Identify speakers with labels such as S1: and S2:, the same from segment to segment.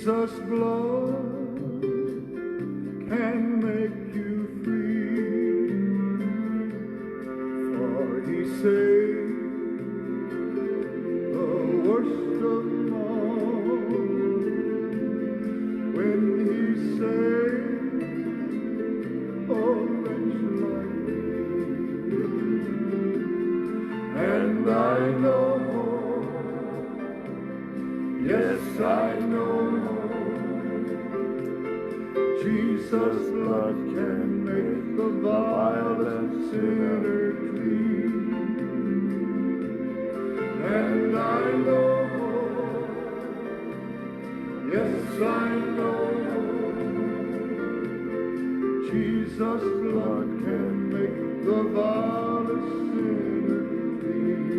S1: Jesus' blood can make you free, for he saved the worst of all when he saved a wretch like me. And I know, yes I know, Jesus' blood can make the violent sinner clean. And I know, yes I know, Jesus' blood can make the violent sinner clean.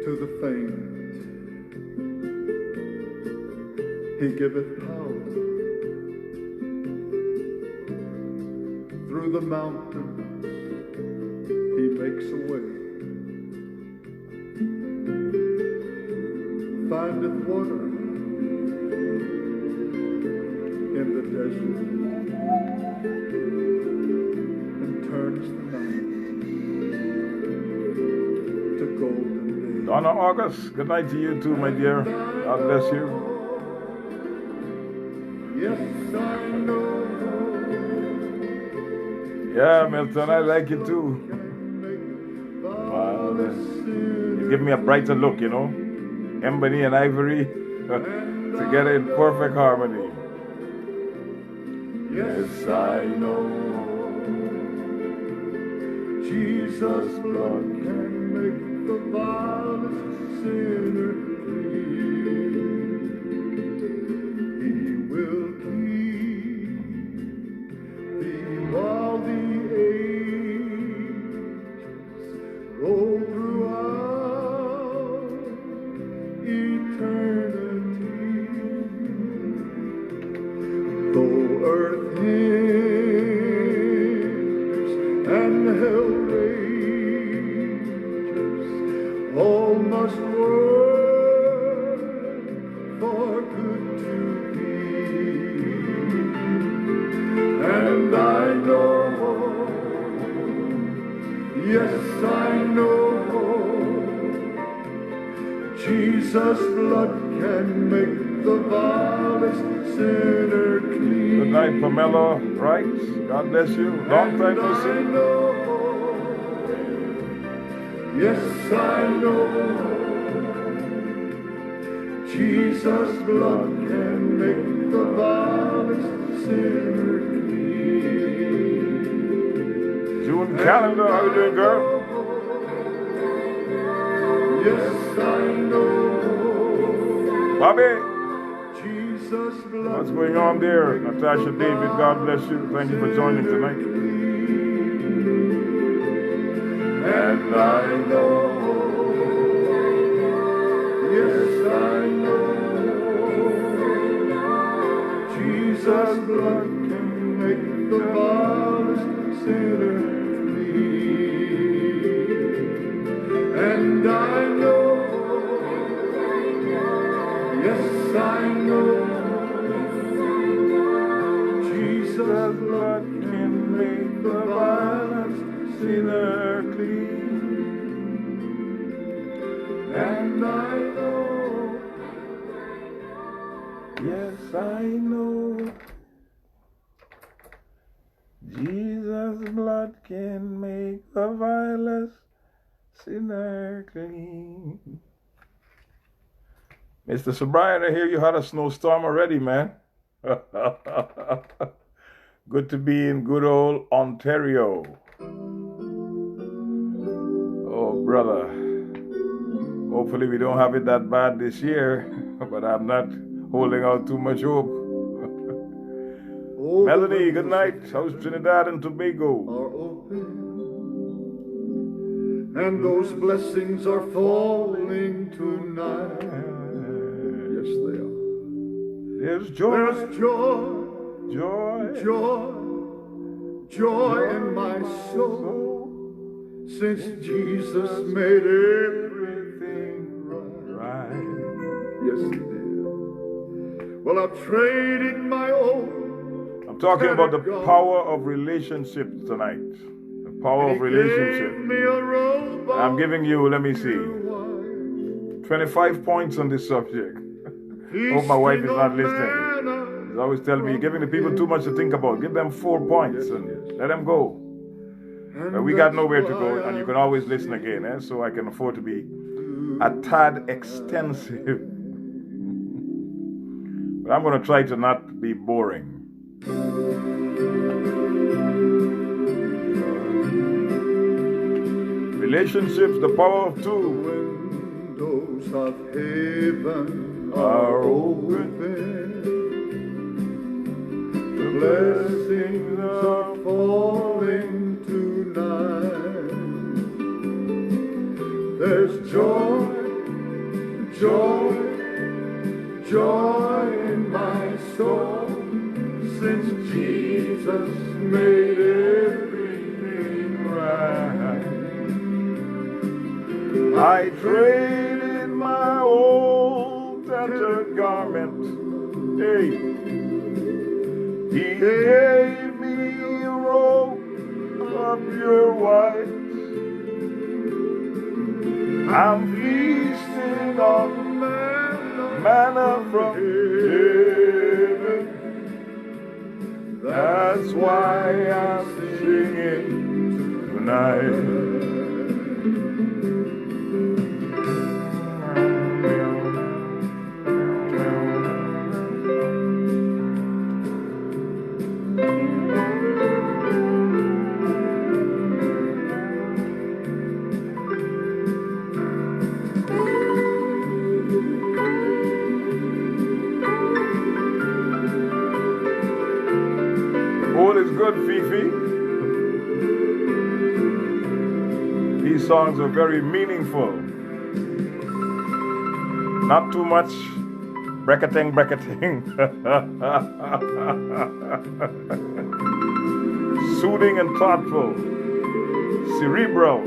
S1: To the faint he giveth power, through the mountains he makes a way, findeth water in the desert, and turns the mountains to golden days.
S2: Donna August, good night to you too, my dear. God bless you.
S1: Yes, I know.
S2: Yeah, Milton, I like it too. You give me a brighter look, you know. Ebony and ivory together in perfect harmony.
S1: Yes, I know. Jesus' blood can make the vilest sinner clean. He will keep thee while the ages roll throughout eternity. Though earth hinders and hell rages, all must work for good to thee. And I know, yes I know, Jesus' blood can make the vilest sinner clean.
S2: Good night, Pamela Wright. God bless you. Long time no
S1: I
S2: see.
S1: know, yes I know, Jesus' blood can make the vilest sinner clean.
S2: June Calendar, how you doing, girl?
S1: Yes I know,
S2: Bobby,
S1: Jesus' blood.
S2: what's going on there? Natasha David, God bless you. Thank you for joining tonight.
S1: And I know, yes I know, Jesus' blood can make the vilest sinner clean. And I know, yes I know, Jesus' blood can make the vilest sinner clean. And I know,
S2: Yes, I know. Jesus' blood can make the vilest sinner clean. Mr. Sobrian, I hear you had a snowstorm already, man. Good to be in good old Ontario. Oh, brother. Hopefully we don't have it that bad this year, but I'm not holding out too much hope. Melanie, good night. How's Trinidad and Tobago?
S1: Are open, and those blessings are falling tonight. Yes, they are.
S2: There's joy,
S1: There's joy,
S2: joy,
S1: joy, joy in my soul, since Jesus made everything right. Well, I've traded my old.
S2: I'm talking about the power of relationships tonight. The power of relationships. I'm giving you, let me see, 25 points on this subject. Hope my wife is not listening. She's always telling me, you're giving the people too much to think about. Give them 4 points and let them go. But we got nowhere to go, and you can always listen again, so I can afford to be a tad extensive. But I'm going to try to not be boring. Relationships, the power of two.
S1: Windows of heaven are open. The blessings are falling tonight. There's joy, joy, joy in my soul, since Jesus made everything right. I traded my old tattered garment. Hey, He gave me a robe of pure white. I'm feasting on manna from heaven. That's why I'm singing tonight.
S2: All is good, Fifi. These songs are very meaningful. Not too much bracketing. Soothing and thoughtful. Cerebral.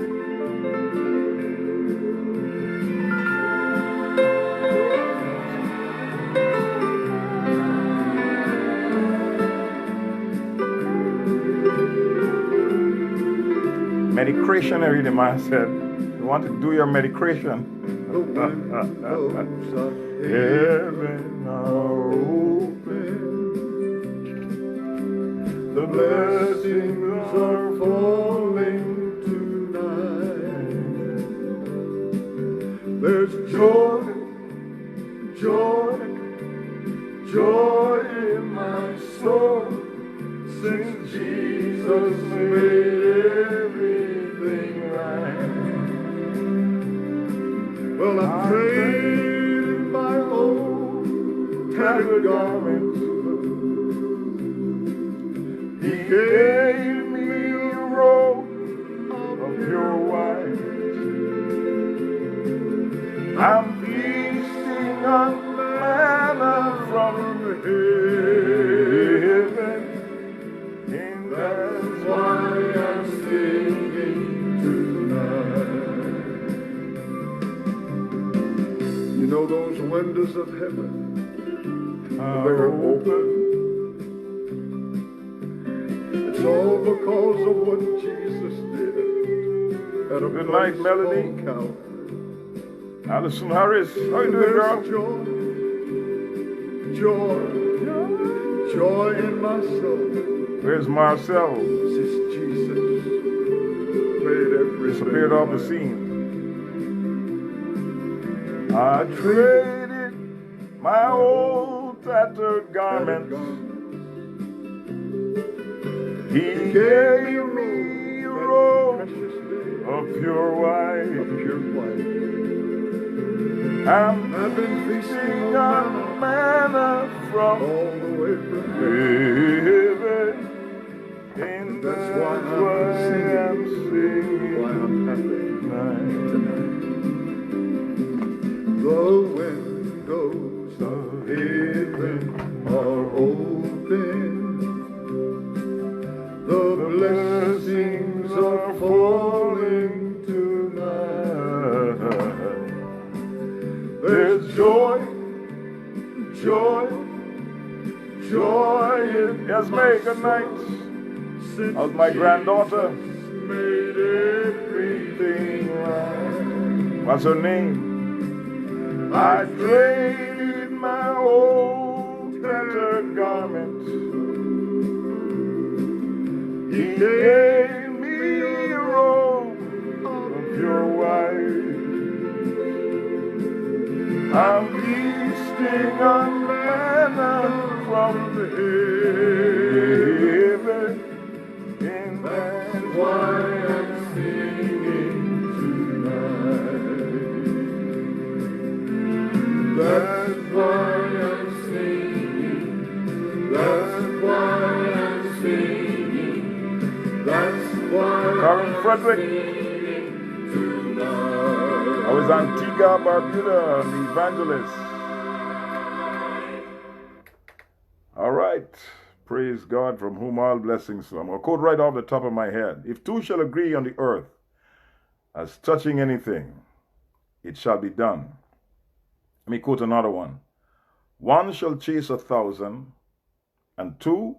S2: Medicrationary, the man said. You want to do your medicration?
S1: The windows of
S2: Heaven are open.
S1: the blessings are falling tonight. There's joy, joy, joy in my soul, since Jesus made everything right. Well, I'm trading my old tattered garments. He gave me a robe of pure white. I'm feasting on manna from heaven, and that's why I'm singing tonight. You know those windows of heaven, they're open. It's all because of what Jesus did at a
S2: Good
S1: place
S2: night, Melody.
S1: called Calvary.
S2: Alison Harris, how you doing, girl?
S1: There's joy, joy in my soul.
S2: Where's Marcel?
S1: Since Jesus made everything
S2: Disappeared off the
S1: right.
S2: scene. I traded my old tattered garment. He gave me a robe of pure white. I'm
S1: been feasting
S2: on manna from
S1: all the way from
S2: heaven, and
S1: that's why I'm singing, why I'm happy tonight. The windows of heaven are open. The blessings are falling tonight. There's joy, joy, joy in
S2: Yes,
S1: my
S2: mate, good
S1: soul,
S2: night.
S1: since
S2: How's my granddaughter?
S1: Jesus made everything right.
S2: What's her name? I traded my old tattered garment. He gave me a robe of pure white. I'm feasting on manna from the heaven. And that's why I'm singing tonight. That's why I'm singing. That's why I'm singing. That's why Colin Frederick. I was Antigua, Barbuda, the evangelist. All right. Praise God, from whom all blessings flow. I'm going to quote right off the top of my head. If two shall agree on the earth as touching anything, it shall be done. Let me quote another one. One shall chase 1,000, and two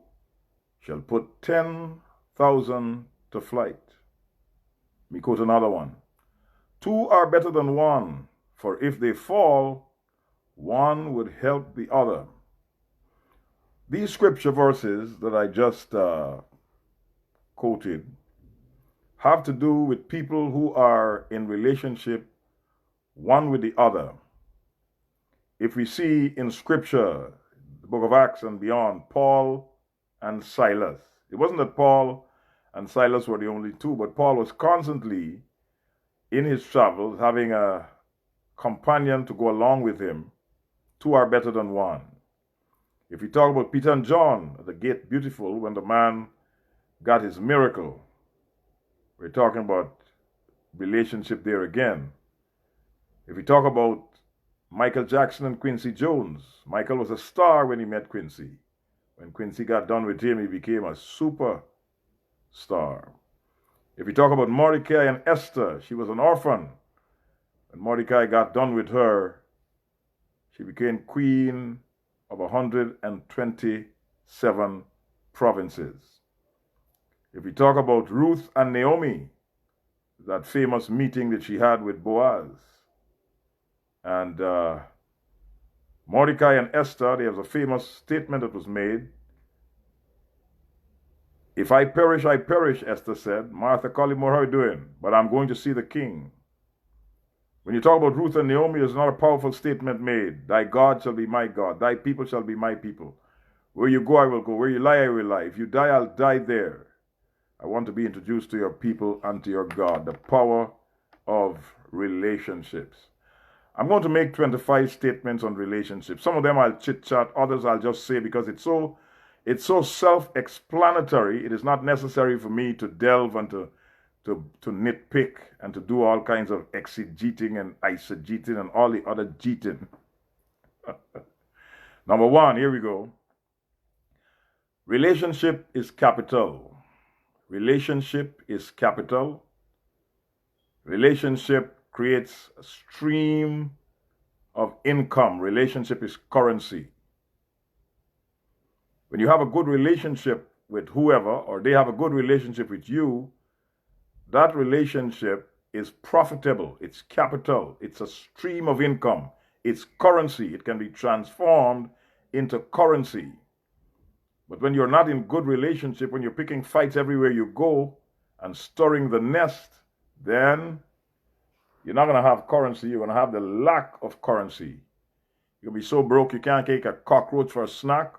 S2: shall put 10,000 to flight. Let me quote another one. Two are better than one, for if they fall, one would help the other. These scripture verses that I just quoted have to do with people who are in relationship one with the other. If we see in scripture, the book of Acts and beyond, Paul and Silas. It wasn't that Paul and Silas were the only two, but Paul was constantly in his travels having a companion to go along with him. Two are better than one. If we talk about Peter and John at the gate beautiful, when the man got his miracle, we're talking about relationship there again. If we talk about Michael Jackson and Quincy Jones, Michael was a star when he met Quincy. When Quincy got done with him, he became a super star. If we talk about Mordecai and Esther, she was an orphan. When Mordecai got done with her, she became queen of 127 provinces. If we talk about Ruth and Naomi, that famous meeting that she had with Boaz, and Mordecai and Esther, there was a famous statement that was made. If I perish, I perish, Esther said. Martha, Colin, how are you doing? But I'm going to see the king. When you talk about Ruth and Naomi, there's not a powerful statement made. Thy God shall be my God. Thy people shall be my people. Where you go, I will go. Where you lie, I will lie. If you die, I'll die there. I want to be introduced to your people and to your God. The power of relationships. I'm going to make 25 statements on relationships. Some of them I'll chit-chat. Others I'll just say because it's so self-explanatory. It is not necessary for me to delve and to nitpick and to do all kinds of exegeting and eisegeting and all the other jeting. Number one, here we go. Relationship is capital. Relationship is capital. Relationship creates a stream of income. Relationship is currency. When you have a good relationship with whoever, or they have a good relationship with you, that relationship is profitable. It's capital. It's a stream of income. It's currency. It can be transformed into currency. But when you're not in good relationship, when you're picking fights everywhere you go and stirring the nest, then you're not going to have currency. You're going to have the lack of currency. You'll be so broke you can't take a cockroach for a snack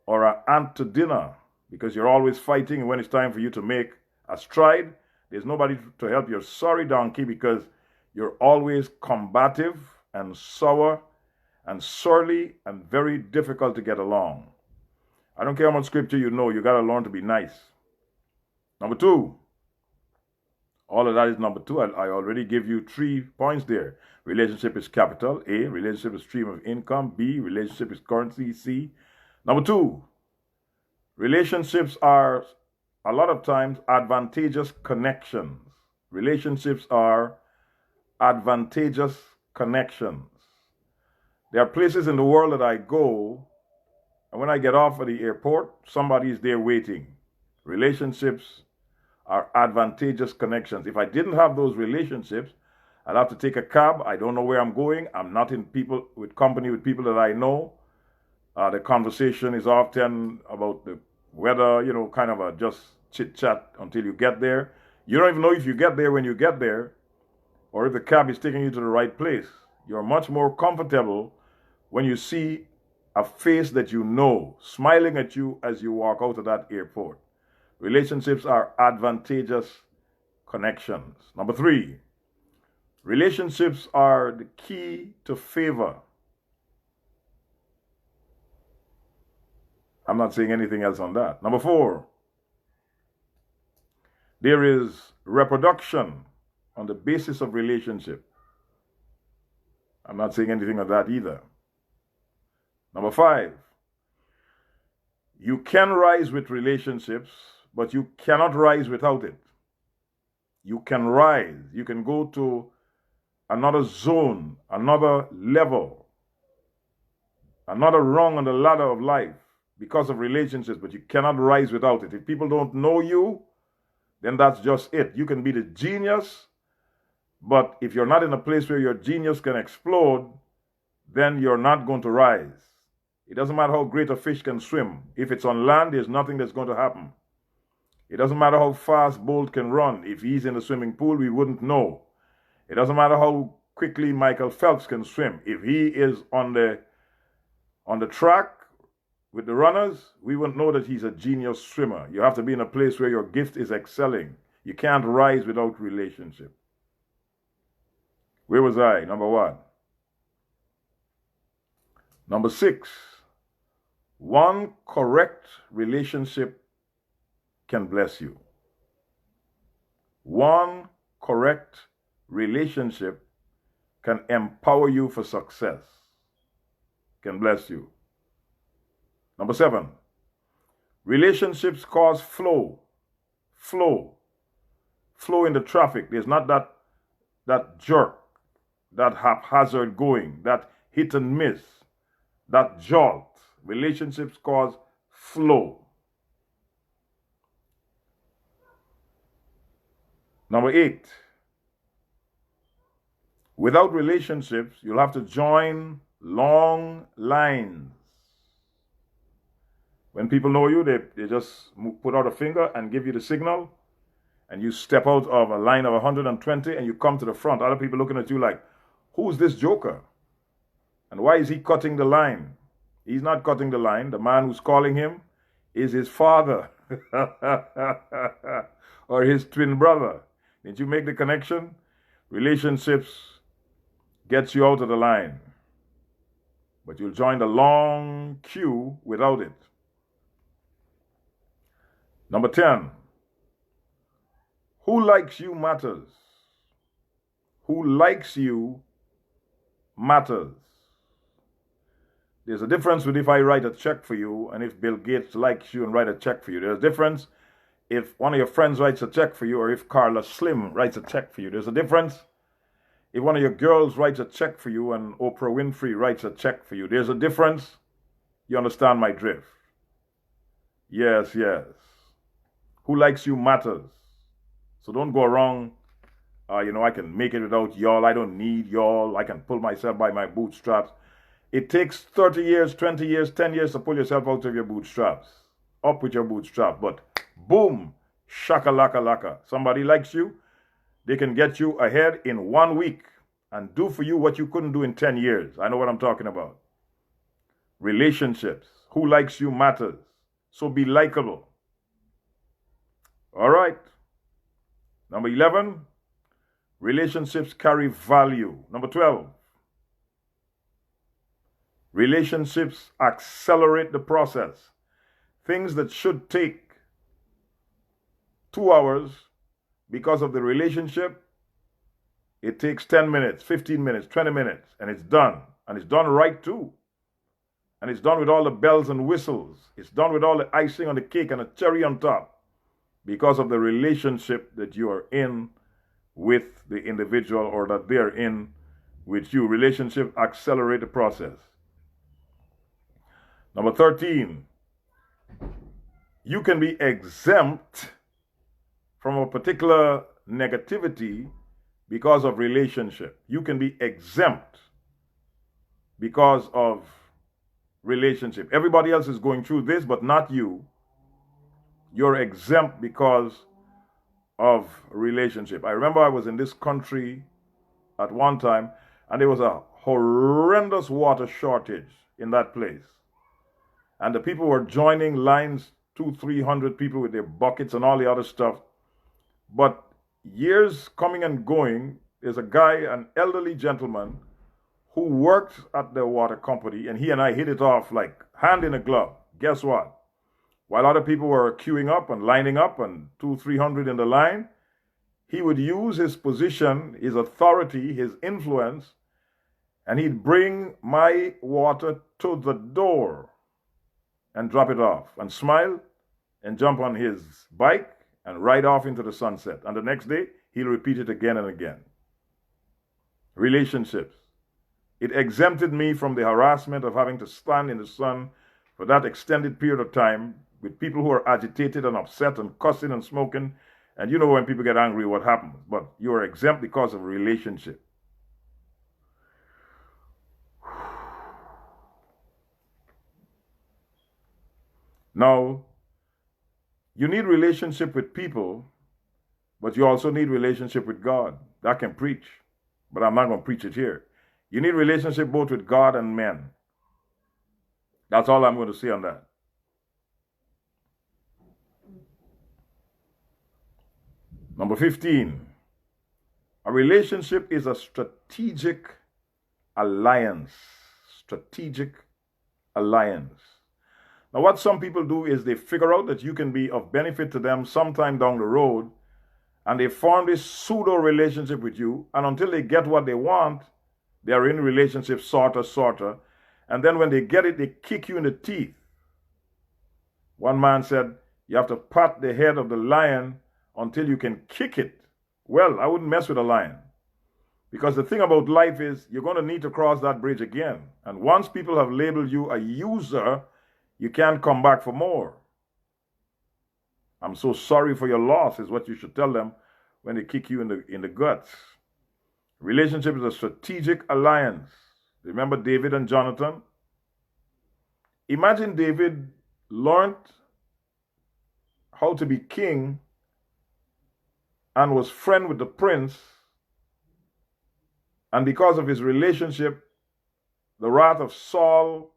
S2: or an ant to dinner because you're always fighting. And when it's time for you to make a stride, there's nobody to help your sorry donkey because you're always combative and sour and surly and very difficult to get along. I don't care how much scripture you know, you got to learn to be nice. Number two. All of that is number two. I already give you 3 points there. Relationship is capital. A, relationship is stream of income. B, relationship is currency. C. Number two, relationships are a lot of times advantageous connections. Relationships are advantageous connections. There are places in the world that I go And when I get off at the airport, somebody is there waiting. Relationships are advantageous connections. If I didn't have those relationships, I'd have to take a cab. I don't know where I'm going. I'm not in company with people that I know. The conversation is often about the weather, kind of a just chit chat until you get there. You don't even know if you get there when you get there, or if the cab is taking you to the right place. You're much more comfortable when you see a face that you know smiling at you as you walk out of that airport. Relationships are advantageous connections. Number 3, relationships are the key to favor. I'm not saying anything else on that. Number 4, there is reproduction on the basis of relationship. I'm not saying anything of that either. Number 5, you can rise with relationships, but you cannot rise without it. You can rise. You can go to another zone, another level, another rung on the ladder of life because of relationships, but you cannot rise without it. If people don't know you, then that's just it. You can be the genius, but if you're not in a place where your genius can explode, then you're not going to rise. It doesn't matter how great a fish can swim. If it's on land, there's nothing that's going to happen. It doesn't matter how fast Bolt can run. If he's in the swimming pool, we wouldn't know. It doesn't matter how quickly Michael Phelps can swim. If he is on the track with the runners, we wouldn't know that he's a genius swimmer. You have to be in a place where your gift is excelling. You can't rise without relationship. Where was I? Number 1. Number 6, one correct relationship can bless you. One correct relationship can empower you for success, can bless you. Number 7, relationships cause flow in the traffic. There's not that jerk, that haphazard going, that hit and miss, that jolt. Relationships cause flow. Number 8, without relationships, you'll have to join long lines. When people know you, they just put out a finger and give you the signal, and you step out of a line of 120 and you come to the front. Other people looking at you like, who's this joker? And why is he cutting the line? He's not cutting the line. The man who's calling him is his father or his twin brother. Did you make the connection? Relationships gets you out of the line, but you'll join the long queue without it. Number 10, who likes you matters. Who likes you matters. There's a difference with if I write a check for you and if Bill Gates likes you and write a check for you. There's a difference if one of your friends writes a check for you or if Carla Slim writes a check for you. There's a difference if one of your girls writes a check for you and Oprah Winfrey writes a check for you. There's a difference. You understand my drift? Yes. Who likes you matters. So don't go wrong. I can make it without y'all. I don't need y'all. I can pull myself by my bootstraps. It takes 30 years, 20 years, 10 years to pull yourself out of your bootstraps. Up with your bootstrap. But boom, shaka-laka-laka. Somebody likes you. They can get you ahead in 1 week and do for you what you couldn't do in 10 years. I know what I'm talking about. Relationships. Who likes you matters. So be likable. All right. Number 11, relationships carry value. Number 12, relationships accelerate the process. Things that should take 2 hours because of the relationship, it takes 10 minutes, 15 minutes, 20 minutes, and it's done. And it's done right too. And it's done with all the bells and whistles. It's done with all the icing on the cake and a cherry on top because of the relationship that you are in with the individual or that they're in with you. Relationships accelerate the process. Number 13, you can be exempt from a particular negativity because of relationship. You can be exempt because of relationship. Everybody else is going through this, but not you. You're exempt because of relationship. I remember I was in this country at one time, and there was a horrendous water shortage in that place. And the people were joining lines, 200-300 people with their buckets and all the other stuff. But years coming and going, there's a guy, an elderly gentleman, who worked at the water company, and he and I hit it off like hand in a glove. Guess what? While other people were queuing up and lining up and 200-300 in the line, he would use his position, his authority, his influence, and he'd bring my water to the door and drop it off and smile and jump on his bike and ride off into the sunset. And the next day, he'll repeat it again and again. Relationships. It exempted me from the harassment of having to stand in the sun for that extended period of time with people who are agitated and upset and cussing and smoking. And you know when people get angry, what happens. But you are exempt because of a relationship. Now, you need relationship with people, but you also need relationship with God. That can preach, but I'm not going to preach it here. You need relationship both with God and men. That's all I'm going to say on that. Number 15, a relationship is a strategic alliance. Strategic alliance. Now, what some people do is they figure out that you can be of benefit to them sometime down the road, and they form this pseudo relationship with you, and until they get what they want, they are in relationship sorta. And then when they get it, they kick you in the teeth. One man said, you have to pat the head of the lion until you can kick it. Well, I wouldn't mess with a lion. Because the thing about life is you're going to need to cross that bridge again. And once people have labeled you a user, you can't come back for more. I'm so sorry for your loss is what you should tell them when they kick you in the guts. Relationship is a strategic alliance. Remember David and Jonathan? Imagine David learned how to be king and was friend with the prince, and because of his relationship, the wrath of Saul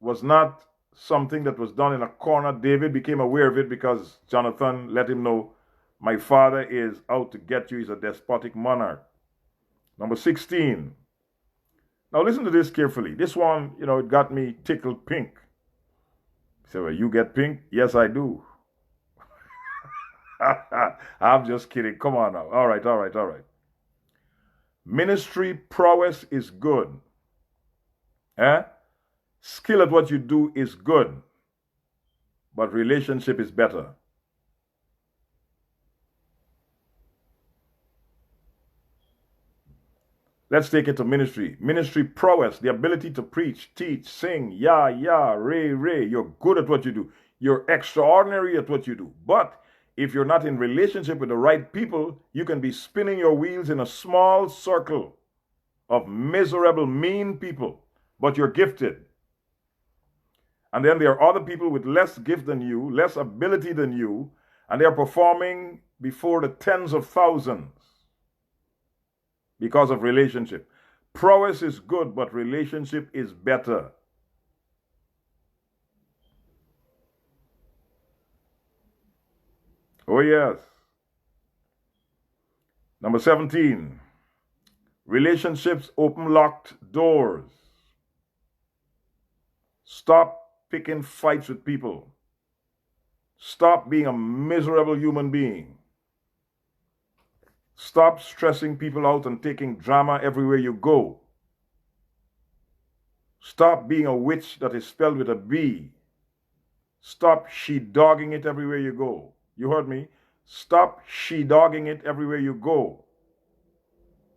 S2: was not something that was done in a corner. David became aware of it because Jonathan let him know, my father is out to get you. He's a despotic monarch. Number 16. Now listen to this carefully. This one, it got me tickled pink. So, well, you get pink? Yes, I do. I'm just kidding. Come on now. All right. Ministry prowess is good. Skill at what you do is good. But relationship is better. Let's take it to ministry. Ministry prowess, the ability to preach, teach, sing, ray. You're good at what you do. You're extraordinary at what you do. But if you're not in relationship with the right people, you can be spinning your wheels in a small circle of miserable, mean people. But you're gifted. And then there are other people with less gift than you, less ability than you, and they're performing before the tens of thousands. Because of relationship. Prowess is good, but relationship is better. Oh, yes. Number 17. Relationships open locked doors. Stop picking fights with people. Stop being a miserable human being. Stop stressing people out and taking drama everywhere you go. Stop being a witch that is spelled with a B. Stop she-dogging it everywhere you go. You heard me? Stop she-dogging it everywhere you go.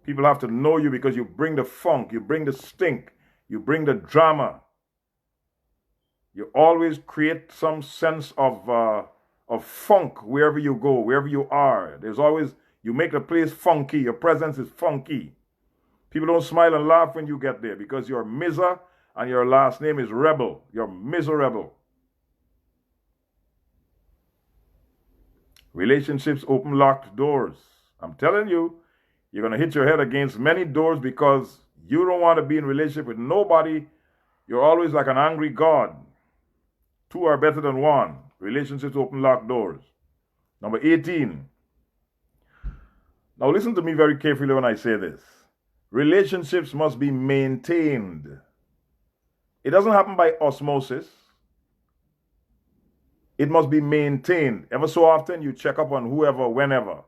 S2: People have to know you because you bring the funk, you bring the stink, you bring the drama. You always create some sense of funk wherever you go, wherever you are. There's always, you make the place funky. Your presence is funky. People don't smile and laugh when you get there because you're Miser and your last name is Rebel. You're miserable. Relationships open locked doors. I'm telling you, you're going to hit your head against many doors because you don't want to be in relationship with nobody. You're always like an angry God. Two are better than one. Relationships open locked doors. Number 18. Now listen to me very carefully when I say this. Relationships must be maintained. It doesn't happen by osmosis. It must be maintained. Ever so often you check up on whoever, whenever.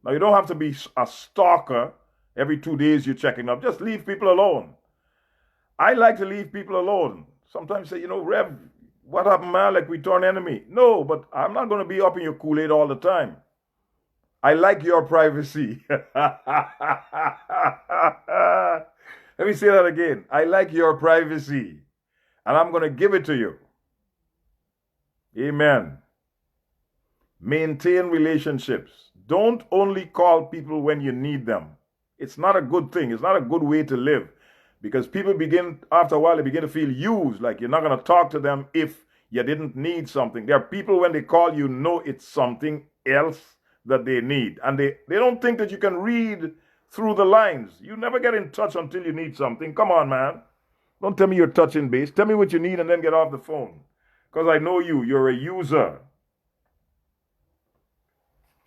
S2: Now you don't have to be a stalker. Every 2 days you're checking up. Just leave people alone. I like to leave people alone. Sometimes say, Rev, what happened, man? Like we turn enemy. No, but I'm not going to be up in your Kool-Aid all the time. I like your privacy. Let me say that again. I like your privacy. And I'm going to give it to you. Amen. Maintain relationships. Don't only call people when you need them. It's not a good thing. It's not a good way to live. Because people after a while, they begin to feel used. Like you're not going to talk to them if you didn't need something. There are people, when they call, it's something else that they need. And they don't think that you can read through the lines. You never get in touch until you need something. Come on, man. Don't tell me you're touching base. Tell me what you need and then get off the phone. Because I know you. You're a user.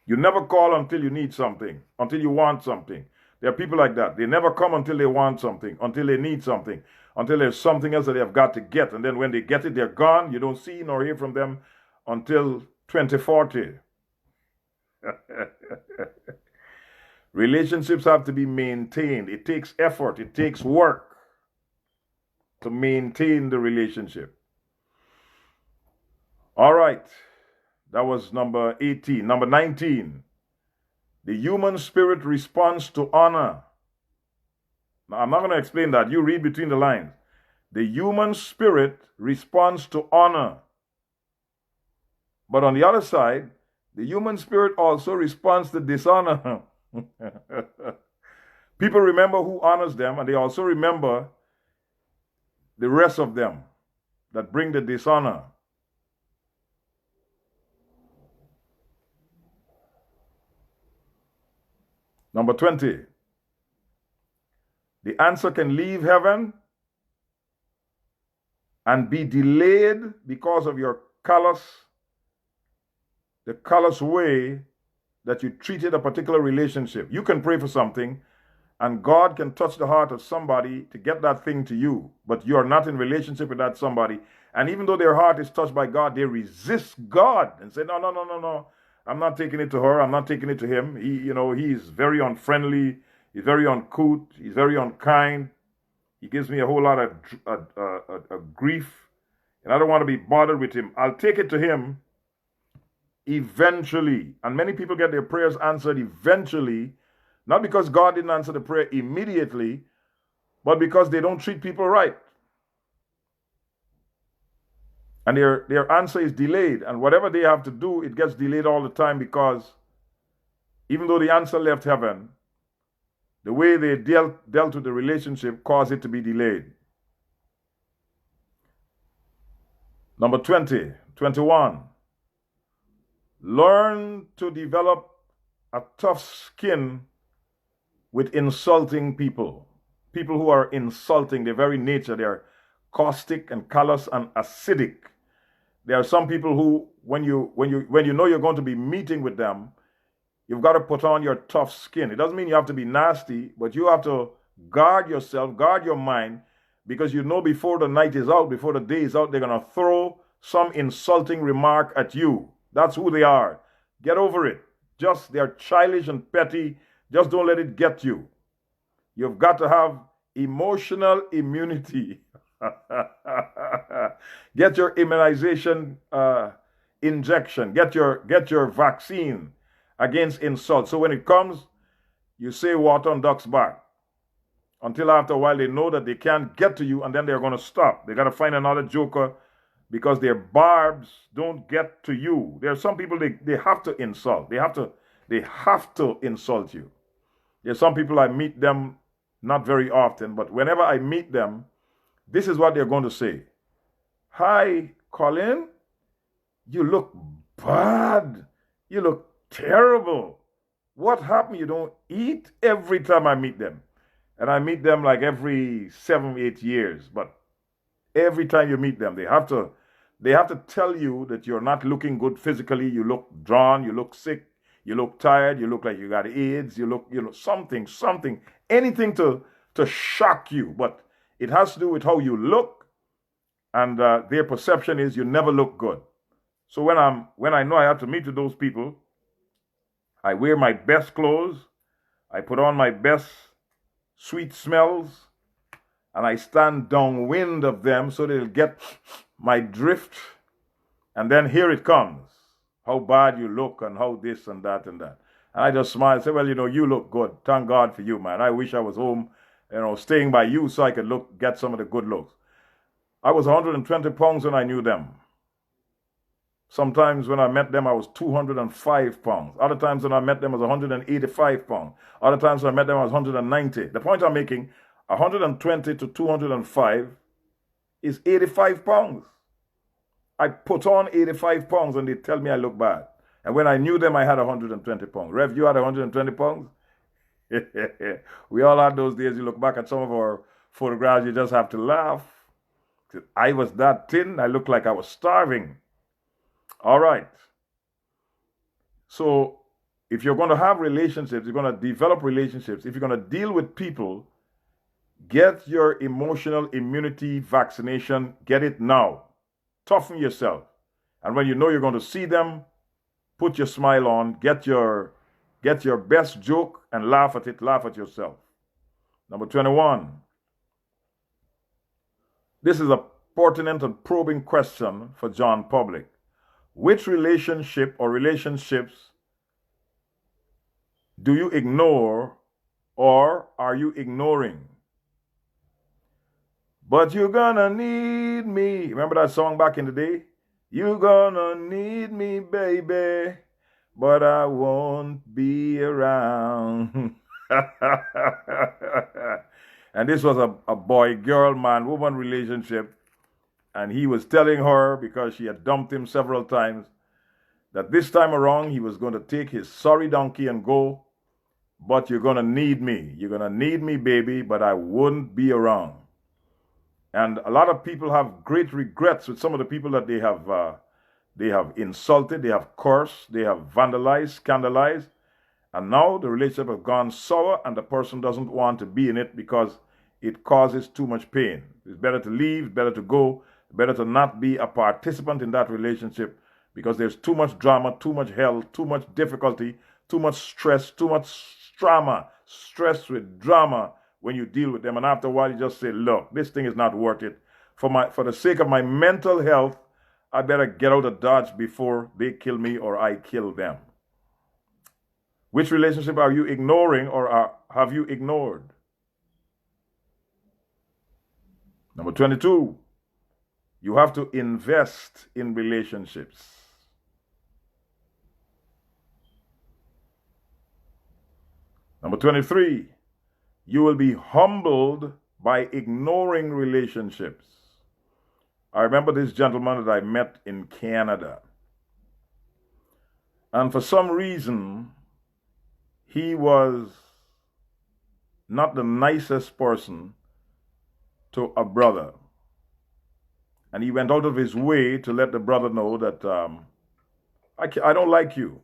S2: You never call until you need something, until you want something. There are people like that. They never come until they want something, until they need something, until there's something else that they have got to get. And then when they get it, they're gone. You don't see nor hear from them until 2040. Relationships have to be maintained. It takes effort. It takes work to maintain the relationship. All right. That was number 18. Number 19. The human spirit responds to honor. Now, I'm not going to explain that. You read between the lines. The human spirit responds to honor. But on the other side, the human spirit also responds to dishonor. People remember who honors them, and they also remember the rest of them that bring the dishonor. Number 20. The answer can leave heaven and be delayed because of the callous way that you treated a particular relationship. You can pray for something and God can touch the heart of somebody to get that thing to you, but you are not in relationship with that somebody. And even though their heart is touched by God, they resist God and say, no. I'm not taking it to her. I'm not taking it to him. He's very unfriendly. He's very uncouth. He's very unkind. He gives me a whole lot of grief. And I don't want to be bothered with him. I'll take it to him eventually. And many people get their prayers answered eventually, not because God didn't answer the prayer immediately, but because they don't treat people right. And their answer is delayed. And whatever they have to do, it gets delayed all the time because even though the answer left heaven, the way they dealt with the relationship caused it to be delayed. Number 21. Learn to develop a tough skin with insulting people. People who are insulting, their very nature, they're caustic and callous and acidic. There are some people who, when you know you're going to be meeting with them, you've got to put on your tough skin. It doesn't mean you have to be nasty, but you have to guard yourself, guard your mind, because you know before the night is out, before the day is out, they're going to throw some insulting remark at you. That's who they are. Get over it. They're childish and petty. Just don't let it get you. You've got to have emotional immunity. Get your immunization injection. Get your vaccine against insult. So when it comes, you say water on duck's back. Until after a while they know that they can't get to you, and then they're going to stop. They got to find another joker because their barbs don't get to you. There are some people they have to insult. They have to insult you. There's some people I meet them not very often, but whenever I meet them, this is what they're going to say. Hi, Colin, you look bad. You look terrible. What happened? You don't eat? Every time I meet them. And I meet them like every 7, 8 years. But every time you meet them, they have to tell you that you're not looking good physically. You look drawn, you look sick, you look tired, you look like you got AIDS, you look, something, anything to shock you. But it has to do with how you look, and their perception is you never look good. So when I know I have to meet with those people, I wear my best clothes, I put on my best sweet smells, and I stand downwind of them so they'll get my drift. And then here it comes. How bad you look and how this and that and that. And I just smile and say, well, you look good. Thank God for you, man. I wish I was home, staying by you so I could get some of the good looks. I was 120 pounds when I knew them. Sometimes when I met them, I was 205 pounds. Other times when I met them, I was 185 pounds. Other times when I met them, I was 190. The point I'm making, 120 to 205 is 85 pounds. I put on 85 pounds and they tell me I look bad. And when I knew them, I had 120 pounds. Rev, you had 120 pounds? We all had those days. You look back at some of our photographs, you just have to laugh. I was that thin, I looked like I was starving. All right. So if you're going to have relationships, you're going to develop relationships, if you're going to deal with people, get your emotional immunity vaccination. Get it now. Toughen yourself. And when you know you're going to see them, put your smile on, get your best joke and laugh at it, laugh at yourself. Number 21. This is a pertinent and probing question for John Public. Which relationship or relationships do you ignore or are you ignoring? But you're gonna need me. Remember that song back in the day? You're gonna need me, baby, but I won't be around. And this was a boy, girl, man, woman relationship. And he was telling her, because she had dumped him several times, that this time around he was going to take his sorry donkey and go, but you're going to need me. You're going to need me, baby, but I wouldn't be around. And a lot of people have great regrets with some of the people that they have insulted, they have cursed, they have vandalized, scandalized. And now the relationship has gone sour and the person doesn't want to be in it because it causes too much pain. It's better to leave, better to go, better to not be a participant in that relationship because there's too much drama, too much hell, too much difficulty, too much stress, too much drama, stress with drama when you deal with them. And after a while, you just say, look, this thing is not worth it. For the sake of my mental health, I better get out of Dodge before they kill me or I kill them. Which relationship are you ignoring or have you ignored? Number 22. You have to invest in relationships. Number 23, you will be humbled by ignoring relationships. I remember this gentleman that I met in Canada. And for some reason, he was not the nicest person to a brother. And he went out of his way to let the brother know that I don't like you.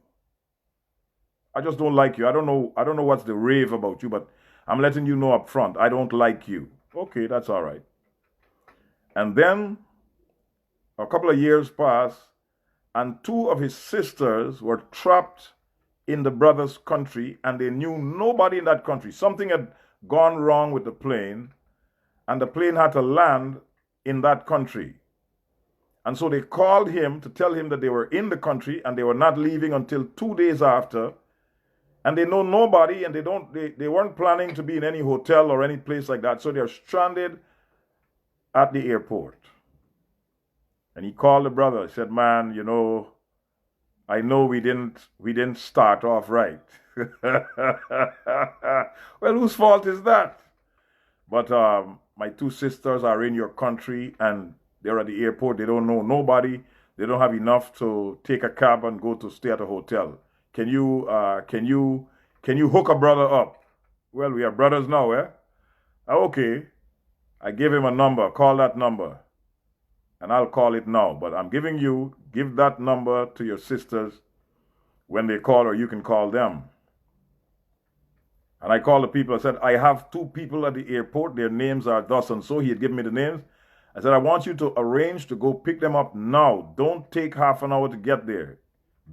S2: I just don't like you. I don't know what's the rave about you, but I'm letting you know up front, I don't like you. Okay, that's all right. And then a couple of years passed, and 2 of his sisters were trapped in the brother's country, and they knew nobody in that country. Something had gone wrong with the plane, and the plane had to land in that country. And so they called him to tell him that they were in the country and they were not leaving until 2 days after. And they know nobody, and they weren't planning to be in any hotel or any place like that. So they're stranded at the airport. And he called the brother. He said, man, I know we didn't start off right. Well, whose fault is that? But my two sisters are in your country and they're at the airport. They don't know nobody. They don't have enough to take a cab and go to stay at a hotel. Can you hook a brother up? Well, we are brothers now, eh? Okay. I gave him a number. Call that number. And I'll call it now. But I'm give that number to your sisters when they call, or you can call them. And I called the people. I said, I have two people at the airport. Their names are thus and so. He had given me the names. I said, I want you to arrange to go pick them up now. Don't take half an hour to get there.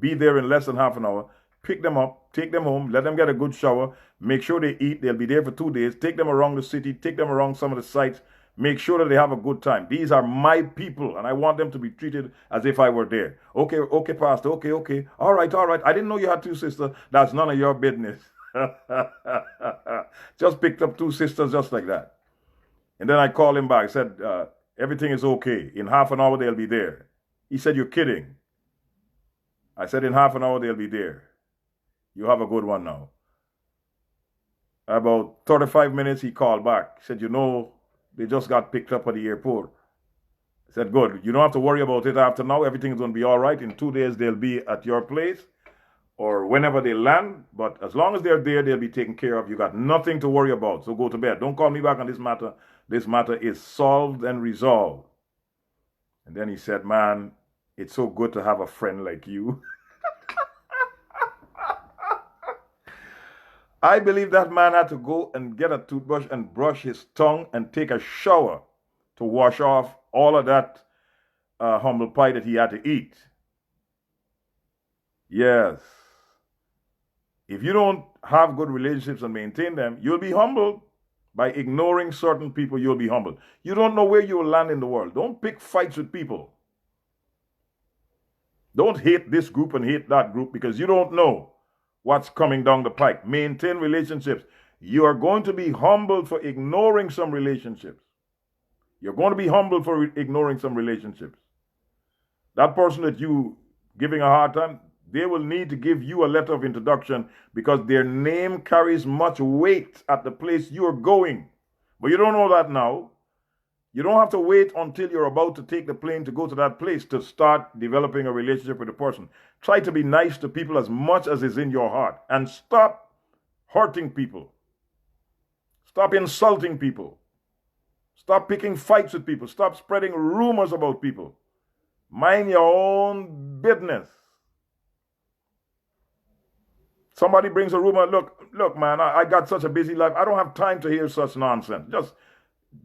S2: Be there in less than half an hour. Pick them up, take them home, let them get a good shower, make sure they eat. They'll be there for 2 days. Take them around the city, take them around some of the sites, make sure that they have a good time. These are my people, and I want them to be treated as if I were there. Okay, Pastor, okay. All right. I didn't know you had two sisters. That's none of your business. Just picked up two sisters just like that. And then I called him back. I said, everything is okay. In half an hour, they'll be there. He said, you're kidding. I said, in half an hour, they'll be there. You have a good one now. About 35 minutes, he called back. He said, they just got picked up at the airport. I said, good. You don't have to worry about it after now. Everything's going to be all right. In 2 days, they'll be at your place or whenever they land. But as long as they're there, they'll be taken care of. You got nothing to worry about. So go to bed. Don't call me back on this matter. This matter is solved and resolved. And then he said, man, it's so good to have a friend like you. I believe that man had to go and get a toothbrush and brush his tongue and take a shower to wash off all of that humble pie that he had to eat. Yes. If you don't have good relationships and maintain them, you'll be humbled. By ignoring certain people, you'll be humbled. You don't know where you will land in the world. Don't pick fights with people. Don't hate this group and hate that group because you don't know what's coming down the pike. Maintain relationships. You are going to be humbled for ignoring some relationships. You're going to be humbled for ignoring some relationships. That person that you giving a hard time, they will need to give you a letter of introduction because their name carries much weight at the place you're going. But you don't know that now. You don't have to wait until you're about to take the plane to go to that place to start developing a relationship with the person. Try to be nice to people as much as is in your heart and stop hurting people. Stop insulting people. Stop picking fights with people. Stop spreading rumors about people. Mind your own business. Somebody brings a rumor. Look, man, I got such a busy life. I don't have time to hear such nonsense.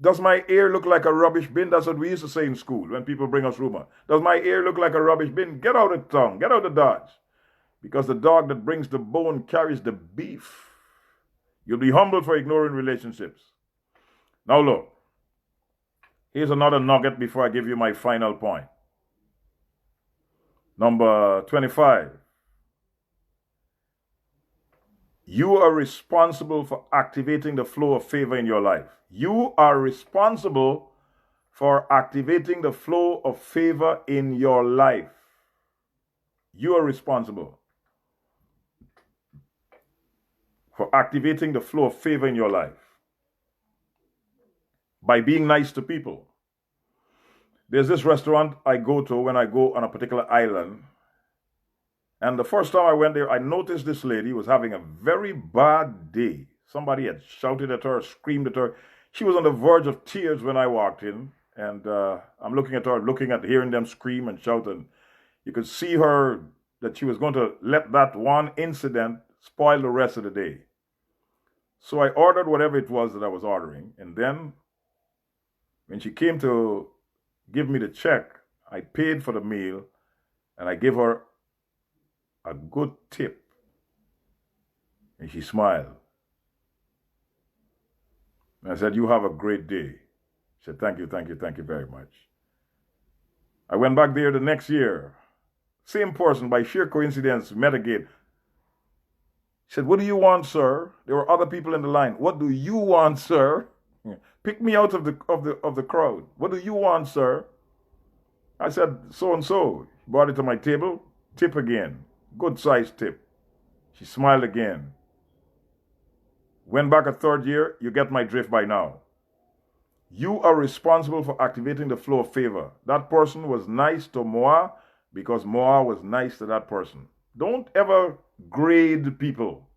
S2: Does my ear look like a rubbish bin? That's what we used to say in school when people bring us rumor. Does my ear look like a rubbish bin? Get out of tongue. Get out of dodge. Because the dog that brings the bone carries the beef. You'll be humbled for ignoring relationships. Now look. Here's another nugget before I give you my final point. Number 25. You are responsible for activating the flow of favor in your life. You are responsible for activating the flow of favor in your life. You are responsible for activating the flow of favor in your life by being nice to people. There's this restaurant I go to when I go on a particular island. And the first time I went there, I noticed this lady was having a very bad day. Somebody had shouted at her, screamed at her. She was on the verge of tears when I walked in. And I'm looking at her, hearing them scream and shout. And you could see her that she was going to let that one incident spoil the rest of the day. So I ordered whatever it was that I was ordering. And then when she came to give me the check, I paid for the meal and I gave her a good tip. And she smiled. And I said, you have a great day. She said, thank you very much. I went back there the next year. Same person, by sheer coincidence, met again. She said, what do you want, sir? There were other people in the line. What do you want, sir? Pick me out of the crowd. What do you want, sir? I said, so and so. Brought it to my table. Tip again. Good sized tip. She smiled again. Went back a third year. You get my drift by now. You are responsible for activating the flow of favor. That person was nice to Moa because Moa was nice to that person. Don't ever grade people.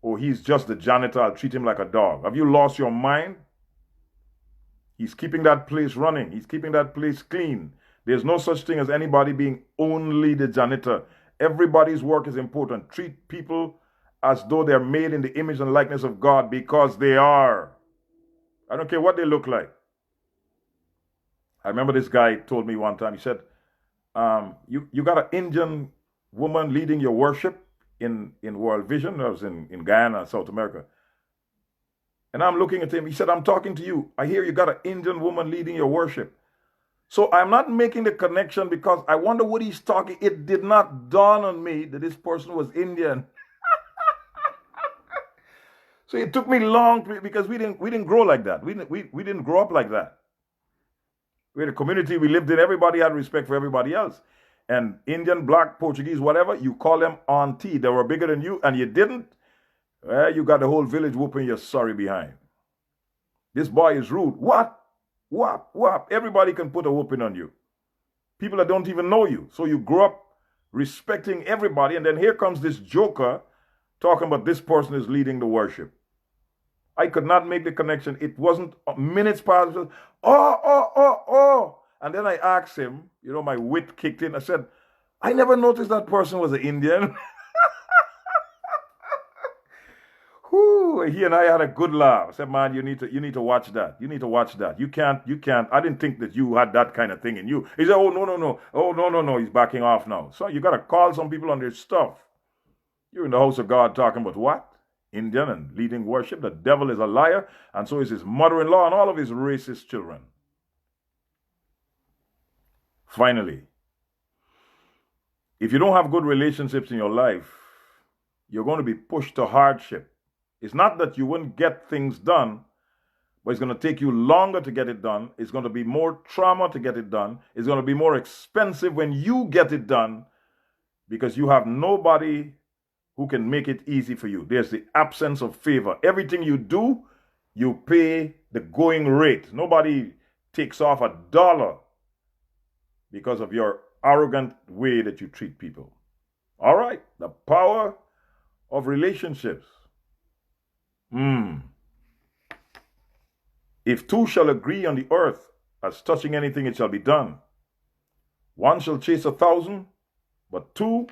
S2: Oh, he's just the janitor. I'll treat him like a dog. Have you lost your mind? He's keeping that place running. He's keeping that place clean. There's no such thing as anybody being only the janitor. Everybody's work is important. Treat people as though they're made in the image and likeness of God, because they are. I don't care what they look like. I remember this guy told me one time, he said, you got an Indian woman leading your worship in World Vision. I was in Guyana, South America. And I'm looking at him. He said, I'm talking to you. I hear you got an Indian woman leading your worship. So I'm not making the connection because I wonder what he's talking. It did not dawn on me that this person was Indian. So it took me long because we didn't grow like that. We didn't grow up like that. We had a community we lived in. Everybody had respect for everybody else. And Indian, black, Portuguese, whatever, you call them auntie. They were bigger than you and you didn't. Well, you got the whole village whooping your sorry behind. This boy is rude. What? Whop, whop. Everybody can put a whooping on you. People that don't even know you. So you grow up respecting everybody. And then here comes this joker talking about this person is leading the worship. I could not make the connection. It wasn't minutes past. Oh. And then I asked him, my wit kicked in. I said, I never noticed that person was an Indian. Whew, he and I had a good laugh. I said, man, you need to watch that. You need to watch that. You can't. I didn't think that you had that kind of thing in you. He said, oh, no. Oh, no. He's backing off now. So you got to call some people on their stuff. You're in the house of God talking about what? Indian and leading worship. The devil is a liar, and so is his mother-in-law and all of his racist children. Finally, if you don't have good relationships in your life, you're going to be pushed to hardship. It's not that you wouldn't get things done, but it's going to take you longer to get it done. It's going to be more trauma to get it done. It's going to be more expensive when you get it done because you have nobody who can make it easy for you. There's the absence of favor. Everything you do, you pay the going rate. Nobody takes off $1 because of your arrogant way that you treat people. All right, the power of relationships. If two shall agree on the earth as touching anything, it shall be done. One shall chase 1,000, but two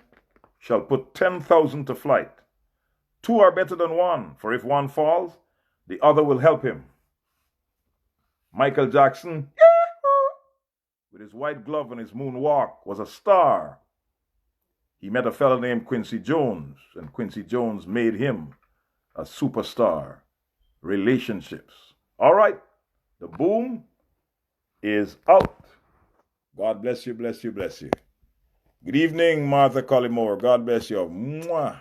S2: shall put 10,000 to flight. Two are better than one, for if one falls, the other will help him. Michael Jackson, with his white glove and his moonwalk, was a star. He met a fellow named Quincy Jones, and Quincy Jones made him a superstar. Relationships. All right, the boom is out. God bless you, bless you, bless you. Good evening, Martha Collymore. God bless you. Mwah.